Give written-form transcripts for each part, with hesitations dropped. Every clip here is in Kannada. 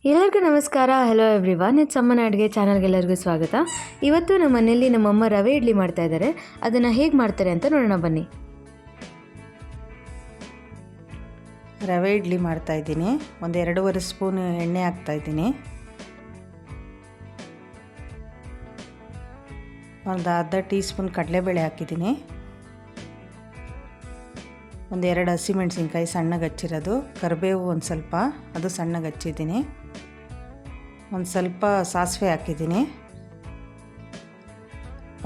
ಎಲ್ಲರಿಗೂ ನಮಸ್ಕಾರ. ಹಲೋ ಎವ್ರಿವನ್, ಇಟ್ಸ್ ಅಮ್ಮನ ಅಡುಗೆ ಚಾನಲ್ಗೆಲ್ಲರಿಗೂ ಸ್ವಾಗತ. ಇವತ್ತು ನಮ್ಮ ಮನೆಯಲ್ಲಿ ನಮ್ಮಮ್ಮ ರವೆ ಇಡ್ಲಿ ಮಾಡ್ತಾ ಇದ್ದಾರೆ. ಅದನ್ನು ಹೇಗೆ ಮಾಡ್ತಾರೆ ಅಂತ ನೋಡೋಣ ಬನ್ನಿ. ರವೆ ಇಡ್ಲಿ ಮಾಡ್ತಾಯಿದ್ದೀನಿ. ಒಂದು 2.5 ಸ್ಪೂನ್ ಎಣ್ಣೆ ಹಾಕ್ತಾಯಿದ್ದೀನಿ. ಒಂದು ಅರ್ಧ ಟೀ ಸ್ಪೂನ್ ಕಡಲೆಬೇಳೆ ಹಾಕಿದ್ದೀನಿ. ಒಂದು 2 ಹಸಿಮೆಣಸಿನ್ಕಾಯಿ ಸಣ್ಣಗೆ ಹಚ್ಚಿರೋದು, ಕರಿಬೇವು ಒಂದು ಸ್ವಲ್ಪ ಅದು ಸಣ್ಣಗೆ ಹಚ್ಚಿದ್ದೀನಿ. ಒಂದು ಸ್ವಲ್ಪ ಸಾಸಿವೆ ಹಾಕಿದ್ದೀನಿ.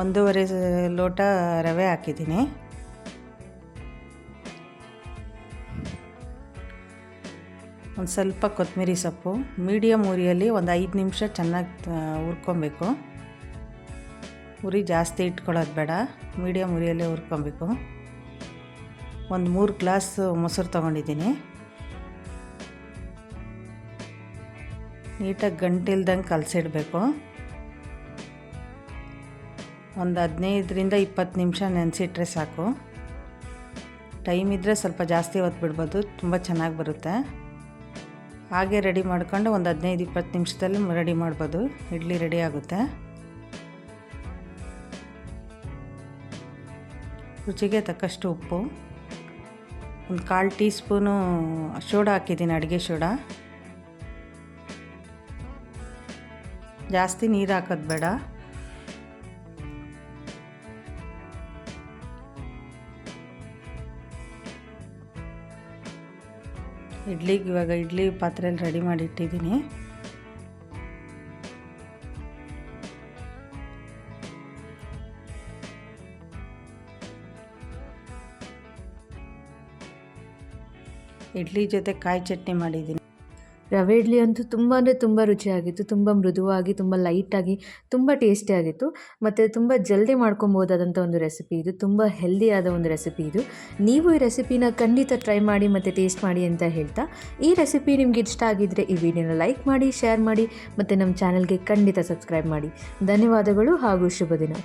1.5 ಲೋಟ ರವೆ ಹಾಕಿದ್ದೀನಿ. ಒಂದು ಸ್ವಲ್ಪ ಕೊತ್ತಂಬರಿ ಸೊಪ್ಪು. ಮೀಡಿಯಮ್ ಉರಿಯಲ್ಲಿ ಒಂದು 5 ನಿಮಿಷ ಚೆನ್ನಾಗಿ ಹುರ್ಕೊಬೇಕು. ಉರಿ ಜಾಸ್ತಿ ಇಟ್ಕೊಳ್ಳೋದು ಬೇಡ, ಮೀಡಿಯಮ್ ಉರಿಯಲ್ಲೇ ಹುರ್ಕೊಬೇಕು. ಒಂದು 3 ಗ್ಲಾಸ್ ಮೊಸರು ತೊಗೊಂಡಿದ್ದೀನಿ. ನೀಟಾಗಿ ಗಂಟಿಲ್ದಂಗೆ ಕಲಸಿಡಬೇಕು. ಒಂದು 15ರಿಂದ 20 ನಿಮಿಷ ನೆನೆಸಿಟ್ರೆ ಸಾಕು. ಟೈಮ್ ಇದ್ದರೆ ಸ್ವಲ್ಪ ಜಾಸ್ತಿ ಹೊತ್ತು ಬಿಡ್ಬೋದು, ತುಂಬ ಚೆನ್ನಾಗಿ ಬರುತ್ತೆ. ಹಾಗೆ ರೆಡಿ ಮಾಡ್ಕೊಂಡು ಒಂದು 15-20 ನಿಮಿಷದಲ್ಲಿ ರೆಡಿ ಮಾಡ್ಬೋದು. ಇಡ್ಲಿ ರೆಡಿ ಆಗುತ್ತೆ. ರುಚಿಗೆ ತಕ್ಕಷ್ಟು ಉಪ್ಪು, ಒಂದು 1/4 ಟೀ ಸ್ಪೂನು ಸೋಡಾ ಹಾಕಿದ್ದೀನಿ, ಅಡುಗೆ ಸೋಡಾ. ಜಾಸ್ತಿ ನೀರು ಹಾಕೋದು ಬೇಡ. ಇಡ್ಲಿಗೆ ಇವಾಗ ಇಡ್ಲಿ ಪಾತ್ರೆಯಲ್ಲಿ ರೆಡಿ ಮಾಡಿ ಇಟ್ಟಿದ್ದೀನಿ. ಇಡ್ಲಿ ಜೊತೆ ಕಾಯಿ ಚಟ್ನಿ ಮಾಡಿದ್ದೀನಿ. ರವೆ ಇಡ್ಲಿ ಅಂತೂ ತುಂಬ ರುಚಿಯಾಗಿತ್ತು. ತುಂಬ ಮೃದುವಾಗಿ, ತುಂಬ ಲೈಟಾಗಿ, ತುಂಬ ಟೇಸ್ಟಿಯಾಗಿತ್ತು. ಮತ್ತು ತುಂಬ ಜಲ್ದಿ ಮಾಡ್ಕೊಬೋದಾದಂಥ ಒಂದು ರೆಸಿಪಿ ಇದು. ತುಂಬ ಹೆಲ್ದಿಯಾದ ಒಂದು ರೆಸಿಪಿ ಇದು. ನೀವು ಈ ರೆಸಿಪಿನ ಖಂಡಿತ ಟ್ರೈ ಮಾಡಿ ಮತ್ತು ಟೇಸ್ಟ್ ಮಾಡಿ ಅಂತ ಹೇಳ್ತಾ, ಈ ರೆಸಿಪಿ ನಿಮ್ಗೆ ಇಷ್ಟ ಆಗಿದ್ದರೆ ಈ ವಿಡಿಯೋನ ಲೈಕ್ ಮಾಡಿ, ಶೇರ್ ಮಾಡಿ ಮತ್ತು ನಮ್ಮ ಚಾನಲ್ಗೆ ಖಂಡಿತ ಸಬ್ಸ್ಕ್ರೈಬ್ ಮಾಡಿ. ಧನ್ಯವಾದಗಳು ಹಾಗೂ ಶುಭ ದಿನ.